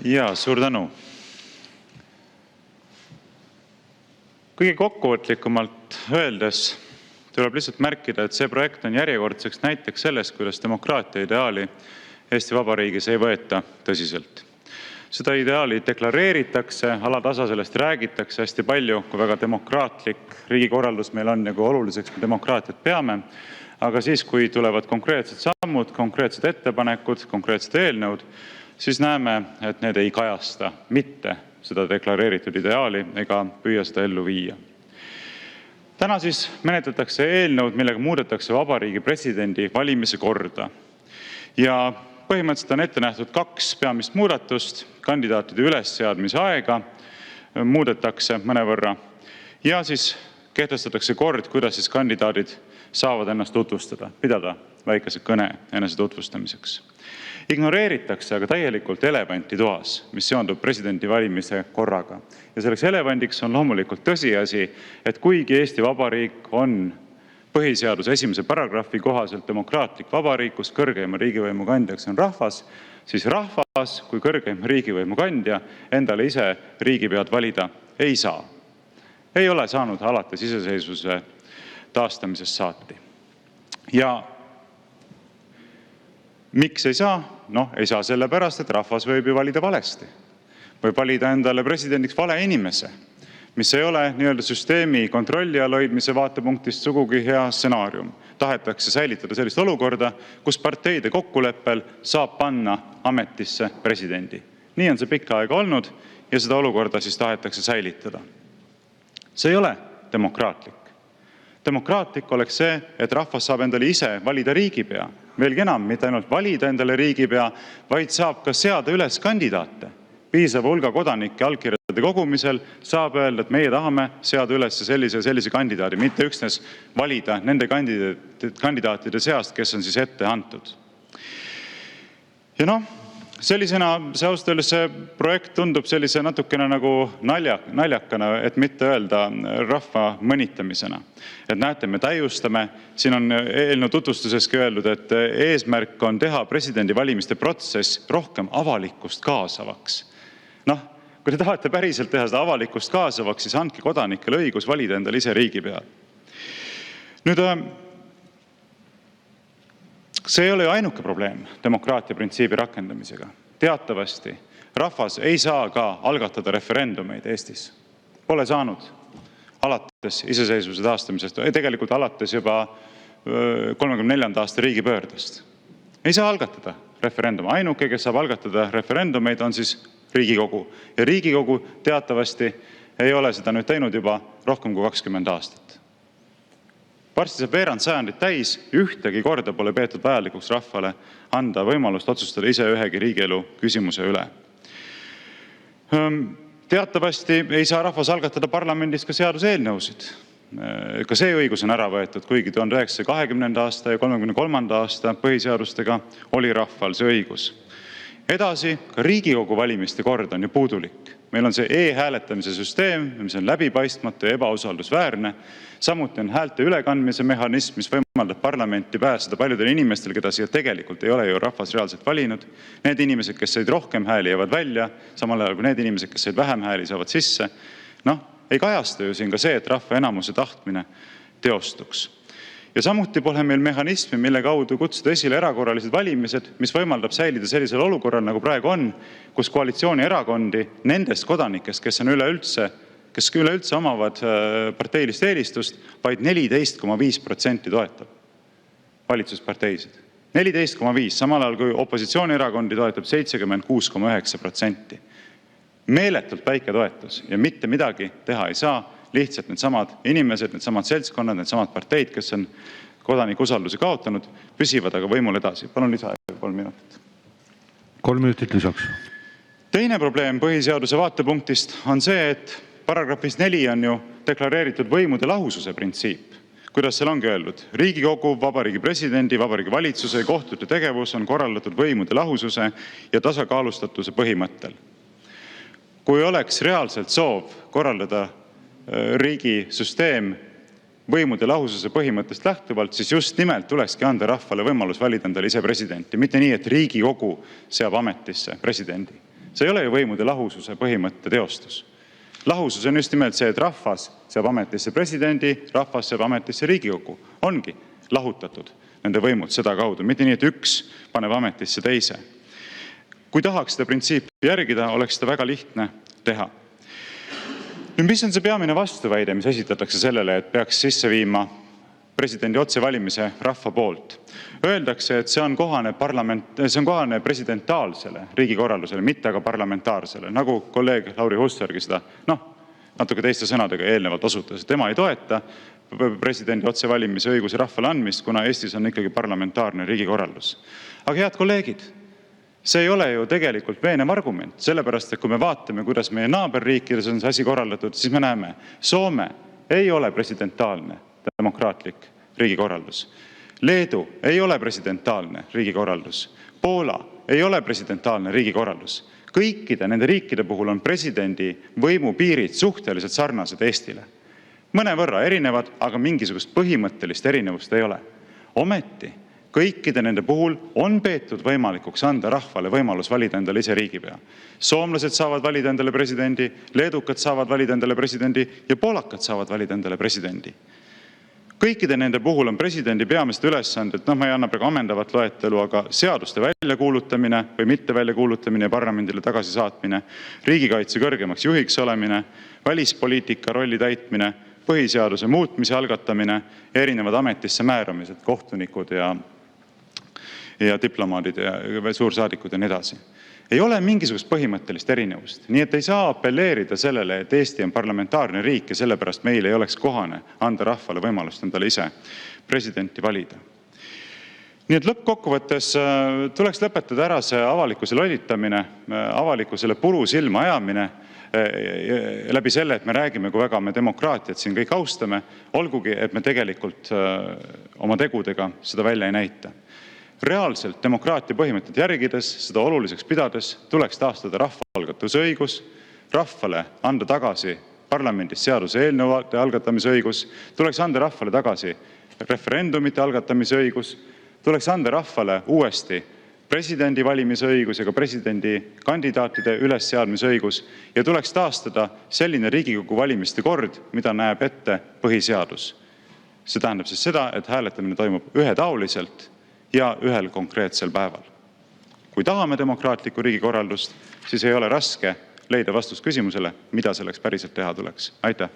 Jaa, suur tänu. Kõige kokkuvõtlikumalt öeldes tuleb lihtsalt märkida, et see projekt on järjekordseks näiteks sellest, kuidas demokraatia ideaali Eesti Vabariigis ei võeta tõsiselt. Seda ideaali deklareeritakse, alatasa sellest räägitakse hästi palju, kui väga demokraatlik riigikorraldus meil on ja kui oluliseks me demokraatiat peame. Aga siis, kui tulevad konkreetsed sammud, konkreetsed ettepanekud, konkreetsed eelnõud, siis näeme, et need ei kajasta mitte seda deklareeritud ideaali ega püüa seda ellu viia. Täna siis menetletakse eelnõud, millega muudetakse Vabariigi Presidendi valimise korda. Ja põhimõtteliselt on ette nähtud kaks peamist muudatust. Kandidaatide ülesseadmise aega muudetakse mõnevõrra ja siis kehtestatakse kord, kuidas siis kandidaadid saavad ennast tutvustada, pidada väikese kõne enese tutvustamiseks. Ignoreeritakse aga täielikult elevanti toas, mis seondub presidendi valimise korraga. Ja selleks elevandiks on loomulikult tõsiasi, et kuigi Eesti Vabariik on põhiseaduse 1. paragrahvi kohaselt demokraatlik vabariik, kus kõrgeima riigivõimu kandjaks on rahvas, siis rahvas kui kõrgeim riigivõimu kandja endale ise riigipead valida ei saa. Ei ole saanud alates iseseisvuse taastamisest saati. Ja miks ei saa? Ei saa sellepärast, et rahvas võib ju valida valesti. Võib valida endale presidendiks vale inimese, mis ei ole nii-öelda süsteemi kontrolli all hoidmise vaatepunktist sugugi hea stsenaarium. Tahetakse säilitada sellist olukorda, kus parteide kokkuleppel saab panna ametisse presidendi. Nii on see pikka aega olnud ja seda olukorda siis tahetakse säilitada. See ei ole demokraatlik. Demokraatlik oleks see, et rahvas saab endale ise valida riigipea. Veelgi enam, mitte ainult valida endale riigipea, vaid saab ka seada üles kandidaate. Piisava hulga kodanike allkirjade kogumisel saab öelda, et meie tahame seada üles sellise kandidaadi, mitte üksnes valida nende kandidaatide seast, kes on siis ette antud. Ja sellisena see ausalt öeldes see projekt tundub sellise natukene nagu naljakana, et mitte öelda rahva mõnitamisena. Et näete, me täiustame, siin on eelnõu tutvustuseski öeldud, et eesmärk on teha presidendi valimiste protsess rohkem avalikkust kaasavaks. Kui te tahate päriselt teha seda avalikkust kaasavaks, siis andke kodanikele õigus valida endale ise riigipead. Nüüd, see ei ole ju ainuke probleem demokraatia printsiibi rakendamisega. Teatavasti rahvas ei saa ka algatada referendumeid Eestis. Pole saanud alates iseseisvuse taastamisest, tegelikult alates juba 34. aasta riigipöördest. Ei saa algatada referendum. Ainuke, kes saab algatada referendumeid, on siis Riigikogu. Ja Riigikogu teatavasti ei ole seda nüüd teinud juba rohkem kui 20 aastat. Varsti saab veerand sajandit täis, ühtegi korda pole peetud vajalikuks rahvale anda võimalust otsustada ise ühegi riigielu küsimuse üle. Teatavasti ei saa rahvas algatada parlamendis ka seaduseelnõusid. Ka see õigus on ära võetud, kuigi 1920. aasta ja 33. aasta põhiseadustega oli rahval see õigus. Edasi, ka Riigikogu valimiste kord on ju puudulik. Meil on see e-hääletamise süsteem, mis on läbipaistmatu ja ebausaldusväärne. Samuti on häälte ülekandmise mehhanism, mis võimaldab parlamenti pääseda paljudel inimestel, keda siia tegelikult ei ole ju rahvas reaalselt valinud. Need inimesed, kes said rohkem hääli, jäävad välja, samal ajal kui need inimesed, kes said vähem hääli, saavad sisse. Ei kajasta ju siin ka see, et rahva enamuse tahtmine teostuks. Ja samuti pole meil mehhanismi, mille kaudu kutsuda esile erakorralised valimised, mis võimaldab säilida sellisel olukorral, nagu praegu on, kus koalitsiooni erakondi nendest kodanikest, kes üleüldse omavad parteilist eelistust, vaid 14,5% toetab valitsusparteisid. 14,5%, samal ajal kui opositsioonierakondi toetab 76,9%. Meeletult väike toetus ja mitte midagi teha ei saa. Lihtsalt needsamad inimesed, needsamad seltskonnad, needsamad parteid, kes on kodaniku usalduse kaotanud, püsivad aga võimul edasi. Palun lisaaega 3 minutit. 3 minutit lisaks. Teine probleem põhiseaduse vaatepunktist on see, et paragrahvis 4 on ju deklareeritud võimude lahususe printsiip. Kuidas seal ongi öeldud? Riigikogu, Vabariigi Presidendi, Vabariigi Valitsuse ja kohtute tegevus on korraldatud võimude lahususe ja tasakaalustatuse põhimõttel. Kui oleks reaalselt soov korraldada riigisüsteem võimude lahususe põhimõttest lähtuvalt, siis just nimelt tulekski anda rahvale võimalus valida endale ise presidenti. Mitte nii, et Riigikogu seab ametisse presidendi. See ei ole ju võimude lahususe põhimõtte teostus. Lahusus on just nimelt see, et rahvas seab ametisse presidendi, rahvas seab ametisse Riigikogu. Ongi lahutatud nende võimud sedakaudu, mitte nii, et üks paneb ametisse teise. Kui tahaks seda printsiipi järgida, oleks seda väga lihtne teha. Nüüd, mis on see peamine vastuväide, mis esitatakse sellele, et peaks sisse viima presidendi otsevalimise rahva poolt? Öeldakse, et see on kohane presidentaalsele riigikorraldusele, mitte aga parlamentaarsele, nagu kolleeg Lauri Hussargi seda natuke teiste sõnadega eelnevalt osutas. Tema ei toeta presidendi otsevalimise õiguse rahvale andmist, kuna Eestis on ikkagi parlamentaarne riigikorraldus. Aga head kolleegid, see ei ole ju tegelikult veenev argument, sellepärast et kui me vaatame, kuidas meie naaberriikides on see asi korraldatud, siis me näeme, Soome ei ole presidentaalne demokraatlik riigikorraldus. Leedu ei ole presidentaalne riigikorraldus. Poola ei ole presidentaalne riigikorraldus. Kõikide nende riikide puhul on presidendi võimu piirid suhteliselt sarnased Eestile. Mõnevõrra erinevad, aga mingisugust põhimõttelist erinevust ei ole. Ometi kõikide nende puhul on peetud võimalikuks anda rahvale võimalus valida endale ise riigipea. Soomlased saavad valida endale presidendi, leedukad saavad valida endale presidendi ja poolakad saavad valida endale presidendi. Kõikide nende puhul on presidendi peamised ülesanded, ma ei anna praegu ammendavat loetelu, aga seaduste väljakuulutamine või mitte väljakuulutamine ja parlamendile tagasi saatmine, riigikaitse kõrgemaks juhiks olemine, välispoliitika rolli täitmine, põhiseaduse muutmise algatamine ja erinevad ametisse määramised, kohtunikud ja diplomaadid ja suursaadikud ja nii edasi. Ei ole mingisugust põhimõttelist erinevust. Nii et ei saa apelleerida sellele, et Eesti on parlamentaarne riik ja sellepärast meil ei oleks kohane anda rahvale võimalust endale ise presidenti valida. Nii et lõppkokkuvõttes tuleks lõpetada ära see avalikkuse lollitamine, avalikkusele puru silma ajamine läbi selle, et me räägime, kui väga me demokraatiat siin kõik austame, olgugi, et me tegelikult oma tegudega seda välja ei näita. Reaalselt demokraatia põhimõtted järgides, seda oluliseks pidades, tuleks taastada rahvaalgatuse õigus, rahvale anda tagasi parlamendis seaduse eelnõude algatamise õigus, tuleks anda rahvale tagasi referendumite algatamise õigus, tuleks anda rahvale uuesti presidendi valimise õigus ja ka presidendi kandidaatide ülesseadmise õigus ja tuleks taastada selline Riigikogu valimiste kord, mida näeb ette põhiseadus. See tähendab siis seda, et hääletamine toimub ühetaoliselt ja ühel konkreetsel päeval. Kui tahame demokraatlikku riigikorraldust, siis ei ole raske leida vastust küsimusele, mida selleks päriselt teha tuleks. Aitäh!